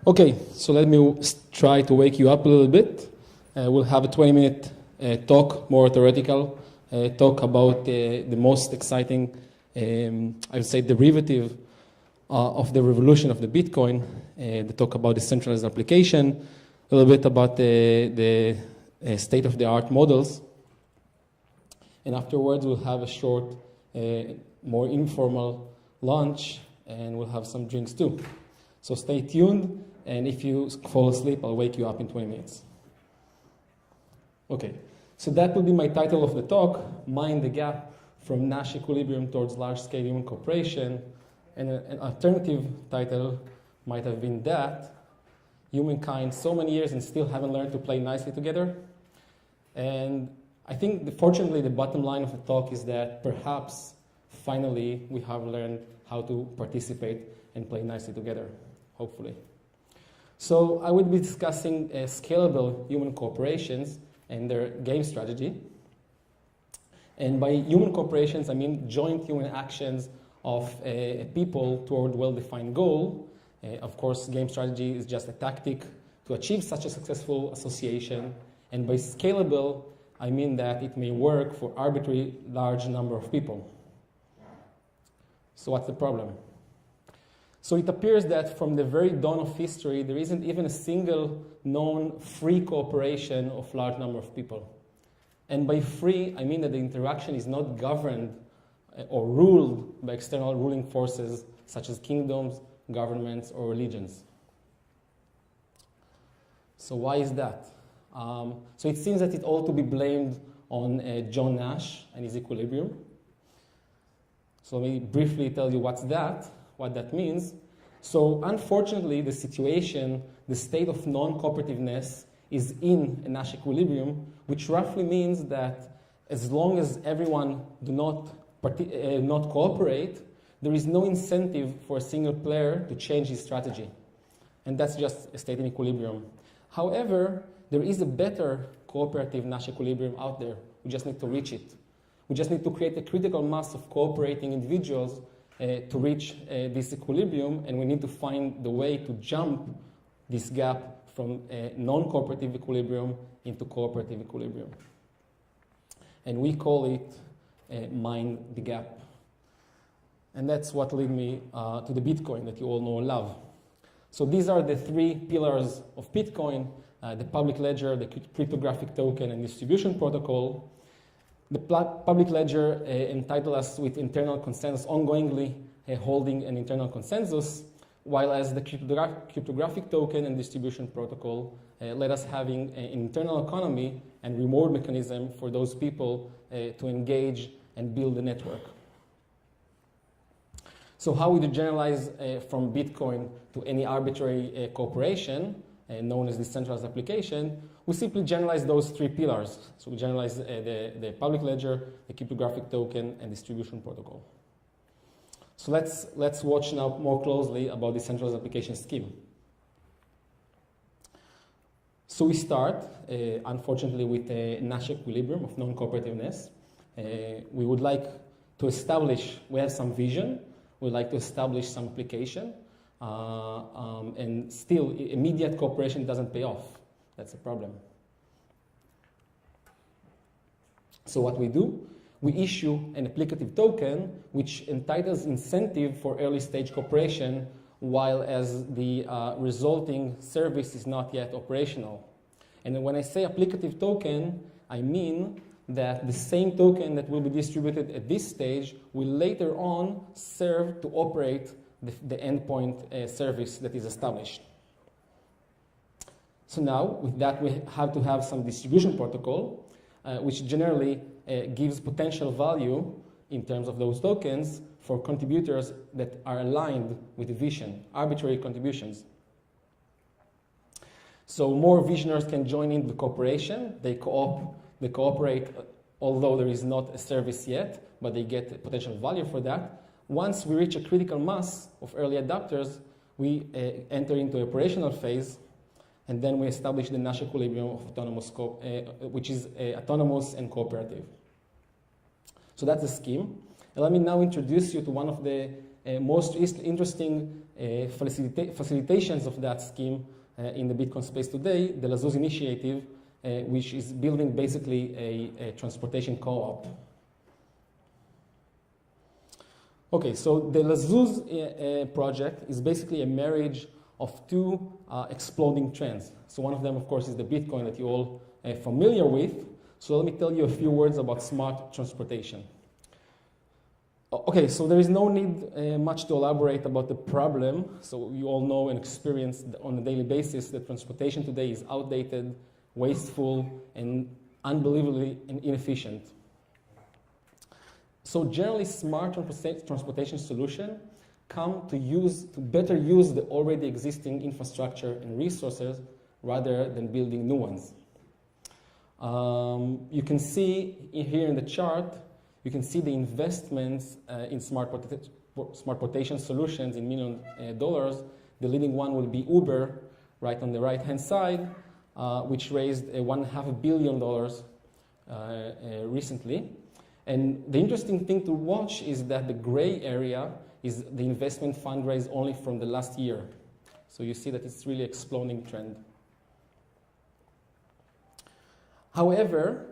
Okay, so let me try to wake you up a little bit. We'll have a 20-minute talk, more theoretical talk about the most exciting, I would say, derivative of the revolution of the Bitcoin. The talk about decentralized application, a little bit about the state-of-the-art models. And afterwards, we'll have a short, more informal lunch, and we'll have some drinks too. So stay tuned, and if you fall asleep, I'll wake you up in 20 minutes. Okay, so that will be my title of the talk, Mind the Gap from Nash Equilibrium towards Large-Scale Human Cooperation. And an alternative title might have been that, Humankind so many years and still haven't learned to play nicely together. And I think, fortunately, the bottom line of the talk is that perhaps, finally, we have learned how to participate and play nicely together, hopefully. So I will be discussing scalable human corporations and their game strategy. And by human corporations, I mean joint human actions of people toward well-defined goal. Of course, game strategy is just a tactic to achieve such a successful association. And by scalable, I mean that it may work for arbitrary large number of people. So what's the problem? So it appears that from the very dawn of history, there isn't even a single known free cooperation of large number of people. And by free, I mean that the interaction is not governed or ruled by external ruling forces such as kingdoms, governments, or religions. So why is that? So it seems that it ought to be blamed on John Nash and his equilibrium. So let me briefly tell you what that means. So unfortunately, the situation, the state of non-cooperativeness is in a Nash equilibrium, which roughly means that as long as everyone do not cooperate, there is no incentive for a single player to change his strategy. And that's just a state in equilibrium. However, there is a better cooperative Nash equilibrium out there. We just need to reach it. We just need to create a critical mass of cooperating individuals to reach this equilibrium, and we need to find the way to jump this gap from non-cooperative equilibrium into cooperative equilibrium. And we call it Mind the Gap. And that's what led me to the Bitcoin that you all know and love. So these are the three pillars of Bitcoin, the public ledger, the cryptographic token, and distribution protocol. The public ledger entitled us with internal consensus, ongoingly holding an internal consensus, while as the cryptographic token and distribution protocol let us having an internal economy and reward mechanism for those people to engage and build a network. So how we generalize from Bitcoin to any arbitrary corporation known as decentralized application? We simply generalize those three pillars. So we generalize the public ledger, the cryptographic token, and distribution protocol. So let's watch now more closely about the decentralized application scheme. So we start, unfortunately, with a Nash equilibrium of non-cooperativeness. We would like to establish, we have some vision, we'd like to establish some application, and still immediate cooperation doesn't pay off. That's a problem. So what we do, we issue an applicative token which entitles incentive for early stage cooperation while as the resulting service is not yet operational. And when I say applicative token, I mean that the same token that will be distributed at this stage will later on serve to operate the endpoint service that is established. So now, with that, we have to have some distribution protocol, which generally gives potential value in terms of those tokens for contributors that are aligned with the vision, arbitrary contributions. So more visionaries can join in the cooperation. They cooperate, although there is not a service yet, but they get potential value for that. Once we reach a critical mass of early adopters, we enter into the operational phase, and then we establish the Nash equilibrium of autonomous, which is autonomous and cooperative. So that's the scheme. And let me now introduce you to one of the most interesting facilitations of that scheme in the Bitcoin space today, the Zooz initiative, which is building basically a transportation co-op. Okay, so the Zooz project is basically a marriage of two exploding trends. So one of them, of course, is the Bitcoin that you're all familiar with. So let me tell you a few words about smart transportation. Okay, so there is no need much to elaborate about the problem. So you all know and experience on a daily basis that transportation today is outdated, wasteful, and unbelievably inefficient. So generally, smart transportation solutions come to better use the already existing infrastructure and resources rather than building new ones. You can see here in the chart, you can see the investments in smart transportation solutions in millions of dollars. The leading one will be Uber, right on the right-hand side, which raised $1.5 billion recently. And the interesting thing to watch is that the gray area is the investment fundraised only from the last year. So you see that it's really an exploding trend. However,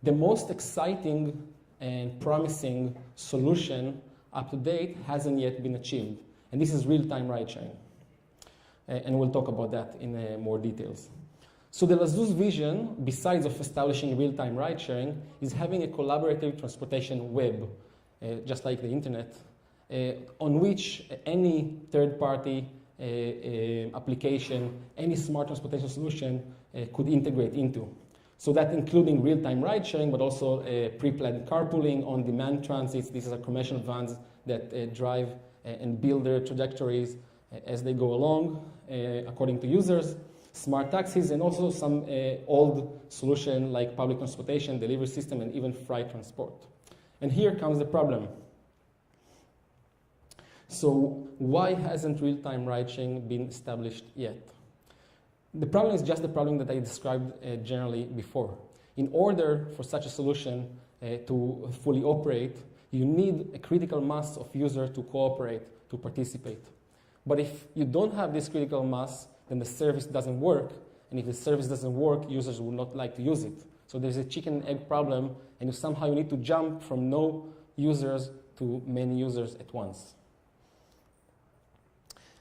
the most exciting and promising solution up to date hasn't yet been achieved. And this is real-time ride-sharing. And we'll talk about that in more details. So the Zooz vision, besides of establishing real-time ride-sharing, is having a collaborative transportation web, just like the internet, on which any third-party application, any smart transportation solution could integrate into. So that including real-time ride-sharing, but also pre-planned carpooling, on-demand transits. These are commercial vans that drive and build their trajectories as they go along, according to users. Smart taxis, and also some old solution like public transportation, delivery system, and even freight transport. And here comes the problem. So why hasn't real-time ride-sharing been established yet? The problem is just the problem that I described generally before. In order for such a solution to fully operate, you need a critical mass of users to cooperate, to participate. But if you don't have this critical mass, then the service doesn't work. And if the service doesn't work, users will not like to use it. So there's a chicken and egg problem, and somehow you need to jump from no users to many users at once.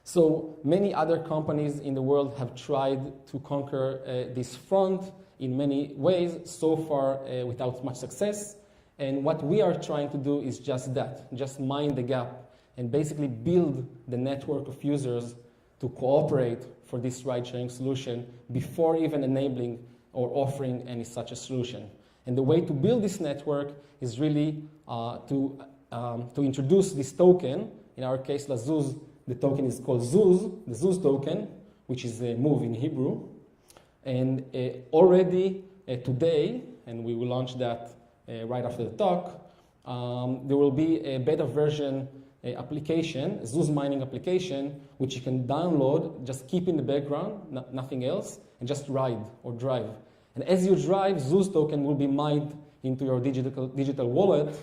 So many other companies in the world have tried to conquer this front in many ways, so far without much success. And what we are trying to do is just that, just mind the gap and basically build the network of users to cooperate for this ride-sharing solution before even enabling or offering any such a solution. And the way to build this network is really to introduce this token. In our case, Zooz, the token is called Zooz, the Zooz token, which is a move in Hebrew. And already today, and we will launch that right after the talk, there will be a beta version application, a Zooz mining application, which you can download, just keep in the background, nothing else, and just ride or drive. And as you drive, Zooz token will be mined into your digital wallet,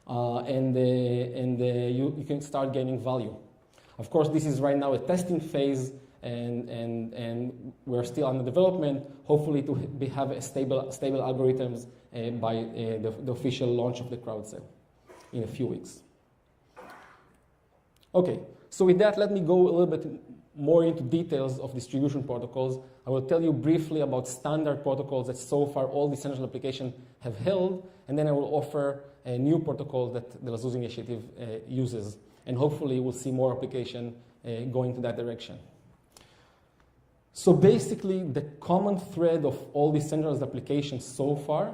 and you can start gaining value. Of course, this is right now a testing phase, and we're still under development, hopefully to have a stable algorithms by the official launch of the crowd sale in a few weeks. Okay, so with that, let me go a little bit more into details of distribution protocols. I will tell you briefly about standard protocols that so far all decentralized applications have held, and then I will offer a new protocol that the Zooz initiative uses. And hopefully we'll see more application going to that direction. So basically, the common thread of all decentralized applications so far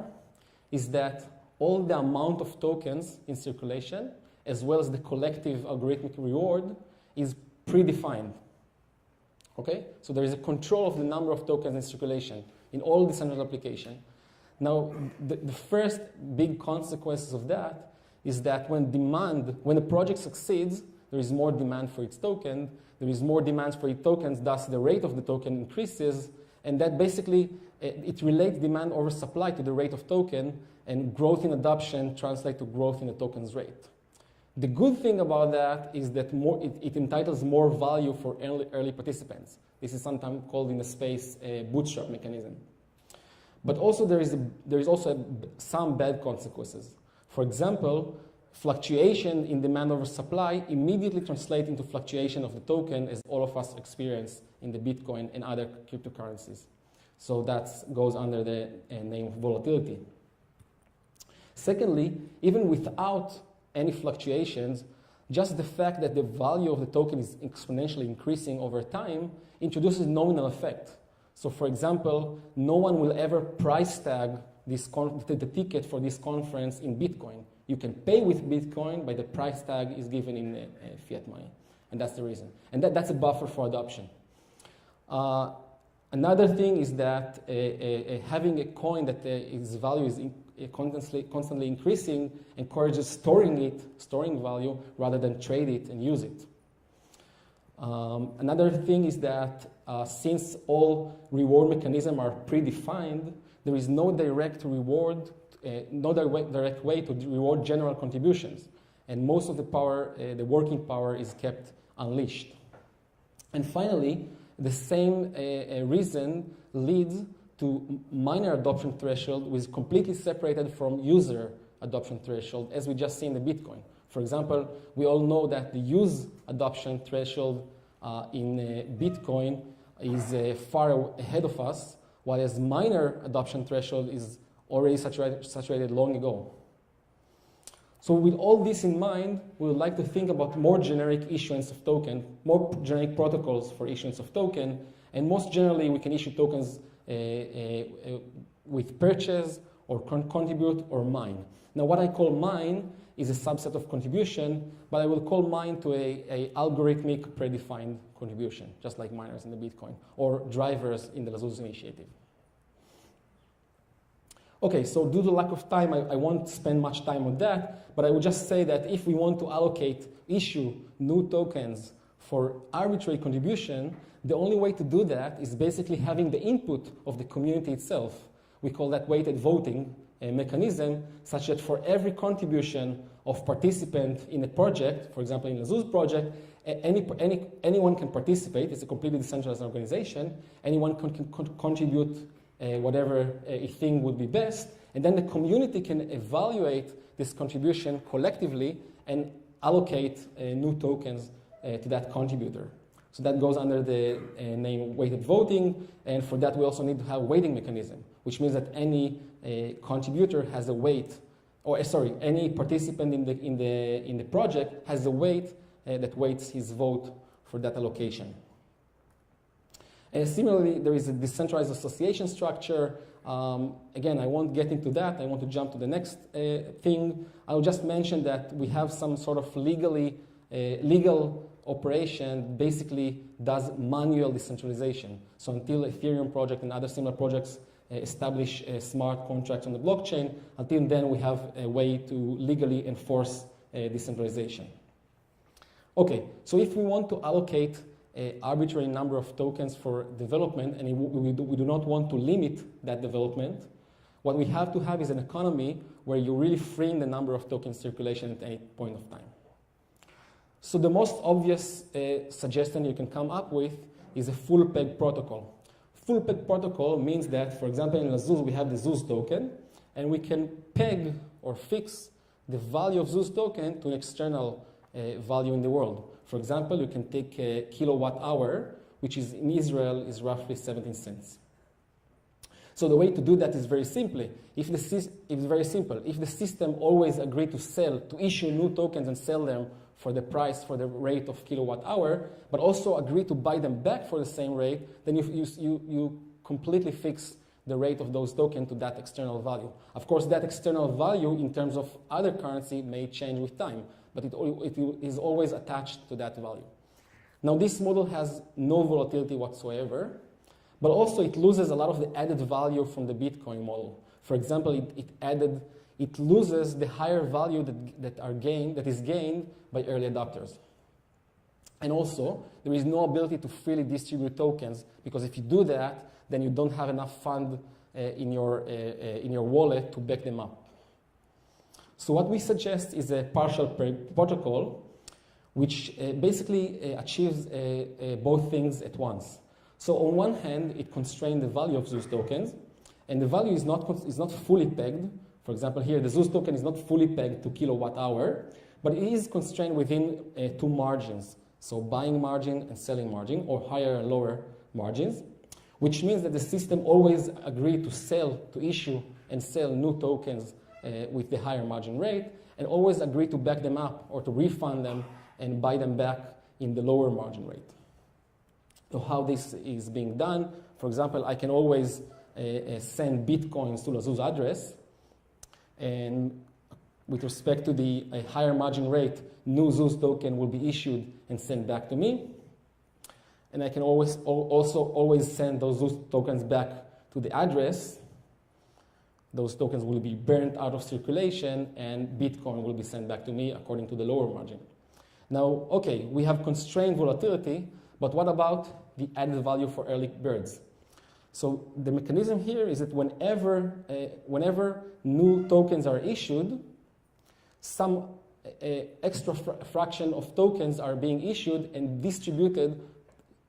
is that all the amount of tokens in circulation, as well as the collective algorithmic reward, is predefined. Okay? So there is a control of the number of tokens in circulation in all decentralized applications. Now, the first big consequences of that is that when a project succeeds, there is more demand for its token, there is more demand for its tokens, thus the rate of the token increases, and that basically, it relates demand over supply to the rate of token, and growth in adoption translates to growth in the token's rate. The good thing about that is that it entitles more value for early participants. This is sometimes called in the space a bootstrap mechanism. But also there is also some bad consequences. For example, fluctuation in demand over supply immediately translate into fluctuation of the token, as all of us experience in the Bitcoin and other cryptocurrencies. So that goes under the name of volatility. Secondly, even without any fluctuations, just the fact that the value of the token is exponentially increasing over time introduces nominal effect. So for example, no one will ever price tag the ticket for this conference in Bitcoin. You can pay with Bitcoin, but the price tag is given in fiat money. And that's the reason. And that's a buffer for adoption. Another thing is that having a coin that its value is constantly increasing encourages storing value rather than trade it and use it. Another thing is that since all reward mechanisms are predefined, there is no direct reward, no direct way to reward general contributions, and most of the power, the working power, is kept unleashed. And finally, the same reason leads to miner adoption threshold, which is completely separated from user adoption threshold, as we just see in the Bitcoin. For example, we all know that the use adoption threshold in Bitcoin is far ahead of us, while as miner adoption threshold is already saturated long ago. So with all this in mind, we would like to think about more generic issuance of token, more generic protocols for issuance of token, and most generally we can issue tokens with purchase or contribute or mine. Now what I call mine is a subset of contribution, but I will call mine to a algorithmic predefined contribution, just like miners in the Bitcoin, or drivers in the Zooz initiative. Okay, so due to lack of time, I won't spend much time on that, but I would just say that if we want to issue new tokens for arbitrary contribution, the only way to do that is basically having the input of the community itself. We call that weighted voting mechanism, such that for every contribution of participant in a project, for example in the Zooz project, anyone can participate. It's a completely decentralized organization. Anyone can contribute whatever he thinks would be best, and then the community can evaluate this contribution collectively and allocate new tokens to that contributor. So that goes under the name weighted voting, and for that we also need to have a weighting mechanism, which means that any contributor has a weight, any participant in the project has a weight that weights his vote for that allocation. Similarly, there is a decentralized association structure. Again, I won't get into that. I want to jump to the next thing. I'll just mention that we have some sort of legal operation basically does manual decentralization. So until Ethereum project and other similar projects establish smart contracts on the blockchain, until then we have a way to legally enforce decentralization. Okay, so if we want to allocate an arbitrary number of tokens for development, and we do not want to limit that development, what we have to have is an economy where you're really freeing the number of tokens circulation at any point of time. So the most obvious suggestion you can come up with is a full peg protocol. Full peg protocol means that, for example, in Zooz we have the Zooz token, and we can peg or fix the value of Zooz token to an external value in the world. For example, you can take a kilowatt hour, which is in Israel is roughly 17 cents. So the way to do that is very simple. If the system always agrees to issue new tokens and sell them for the price, for the rate of kilowatt hour, but also agree to buy them back for the same rate, then you completely fix the rate of those tokens to that external value. Of course, that external value in terms of other currency may change with time, but it is always attached to that value. Now, this model has no volatility whatsoever, but also it loses a lot of the added value from the Bitcoin model. For example, it loses the higher value that is gained by early adopters. And also, there is no ability to freely distribute tokens, because if you do that, then you don't have enough fund in your wallet to back them up. So what we suggest is a partial protocol which basically achieves both things at once. So on one hand, it constrains the value of Zooz tokens, and the value is not fully pegged. For example, here the Zooz token is not fully pegged to kilowatt hour, but it is constrained within two margins. So buying margin and selling margin, or higher and lower margins, which means that the system always agrees to issue and sell new tokens with the higher margin rate, and always agree to back them up or to refund them and buy them back in the lower margin rate. So how this is being done, for example, I can always send Bitcoins to the Zooz address, and with respect to the higher margin rate, new Zooz token will be issued and sent back to me. And I can always send those Zooz tokens back to the address. Those tokens will be burnt out of circulation, and Bitcoin will be sent back to me according to the lower margin. Now, okay, we have constrained volatility, but what about the added value for early birds? So the mechanism here is that whenever new tokens are issued, some extra fraction of tokens are being issued and distributed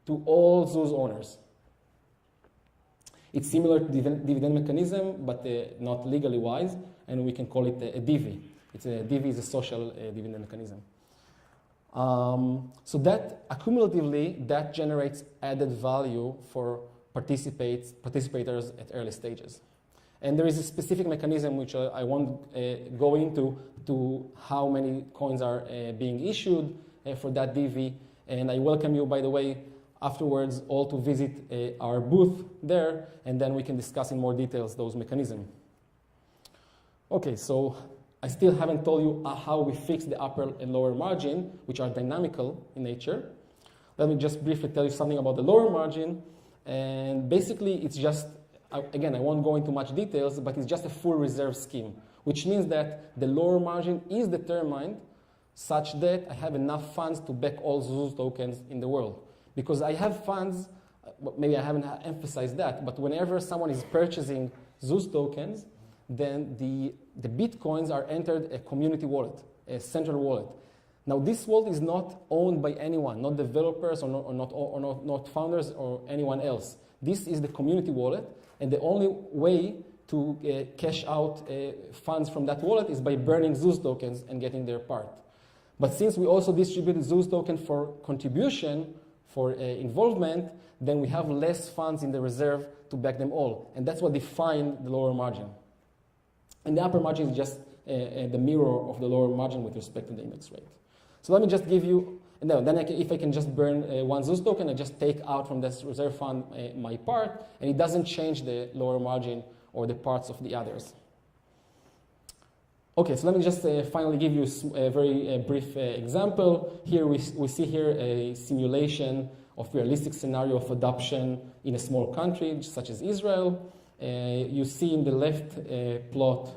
to all Zooz owners. It's similar to dividend mechanism, but not legally wise, and we can call it a divvy. Divvy is a social dividend mechanism. So that accumulatively, that generates added value for participators at early stages. And there is a specific mechanism which I won't go into to how many coins are being issued for that divvy. And I welcome you, by the way, afterwards all to visit our booth there, and then we can discuss in more details those mechanisms. Okay, so I still haven't told you how we fix the upper and lower margin, which are dynamical in nature. Let me just briefly tell you something about the lower margin. And basically, it's just, again, I won't go into much details, but it's just a full reserve scheme, which means that the lower margin is determined such that I have enough funds to back all Zooz tokens in the world. Because I have funds, maybe I haven't emphasized that, but whenever someone is purchasing Zooz tokens, then the Bitcoins are entered a community wallet, a central wallet. Now, this wallet is not owned by anyone, not developers or not founders or anyone else. This is the community wallet, and the only way to cash out funds from that wallet is by burning Zooz tokens and getting their part. But since we also distributed Zooz token for contribution, for involvement, then we have less funds in the reserve to back them all. And that's what defines the lower margin. And the upper margin is just the mirror of the lower margin with respect to the index rate. So let me just give you, if I can just burn one Zooz token, I just take out from this reserve fund my part, and it doesn't change the lower margin or the parts of the others. Okay, so let me just finally give you a very brief example. Here we see here a simulation of realistic scenario of adoption in a small country such as Israel. You see in the left plot,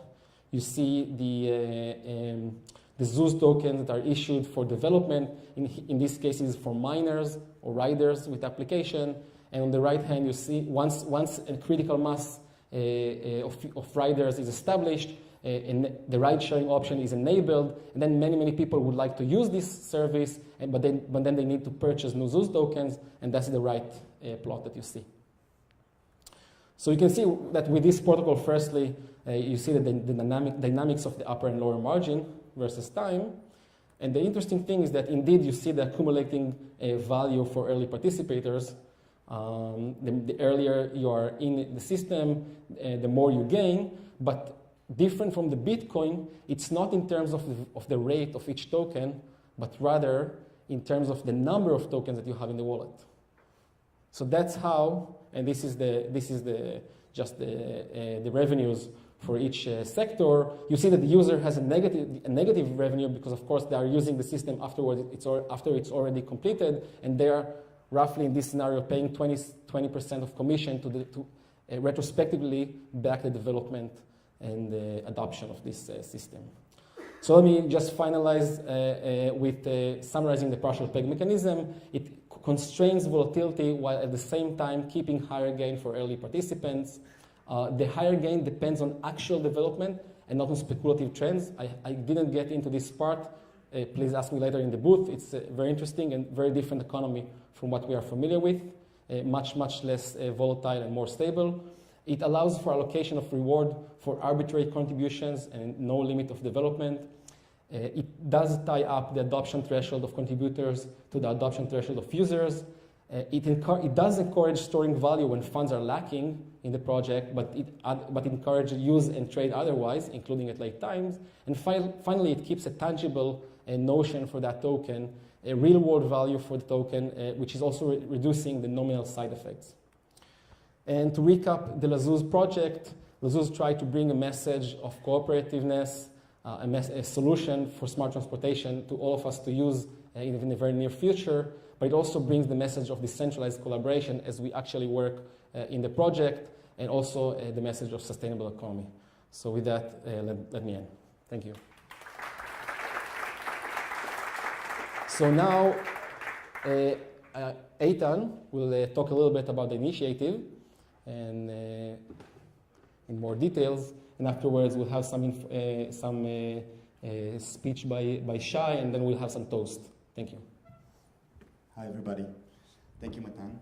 you see the Zooz tokens that are issued for development. In this case, is for miners or riders with application. And on the right hand, you see once a critical mass of riders is established, and the ride-sharing option is enabled, and then many people would like to use this service, but then they need to purchase new Zooz tokens, and that's the right plot that you see. So you can see that with this protocol, firstly, you see that the dynamics of the upper and lower margin versus time. And the interesting thing is that indeed you see the accumulating value for early participators. The earlier you are in the system, the more you gain. But different from the Bitcoin, it's not in terms of the rate of each token, but rather in terms of the number of tokens that you have in the wallet. So that's how, and this is the revenues for each sector. You see that the user has a negative revenue because, of course, they are using the system afterwards. After it's already completed, and they are roughly in this scenario paying 20% of commission to retrospectively back the development and the adoption of this system. So let me just finalize with summarizing the partial peg mechanism. It constrains volatility while at the same time keeping higher gain for early participants. The higher gain depends on actual development and not on speculative trends. I didn't get into this part. Please ask me later in the booth. It's a very interesting and very different economy from what we are familiar with, much less volatile and more stable. It allows for allocation of reward for arbitrary contributions and no limit of development. It does tie up the adoption threshold of contributors to the adoption threshold of users. It does encourage storing value when funds are lacking in the project, but it encourages use and trade otherwise, including at late times. And finally, it keeps a tangible notion for that token, a real-world value for the token, which is also reducing the nominal side effects. And to recap the Zooz project, Zooz tried to bring a message of cooperativeness, a solution for smart transportation to all of us to use in the very near future, but it also brings the message of decentralized collaboration as we actually work in the project, and also the message of sustainable economy. So with that, let me end. Thank you. So now, Eitan will talk a little bit about the initiative and in more details, and afterwards we'll have some speech by Shai, and then we'll have some toast. Thank you. Hi, everybody. Thank you, Matan.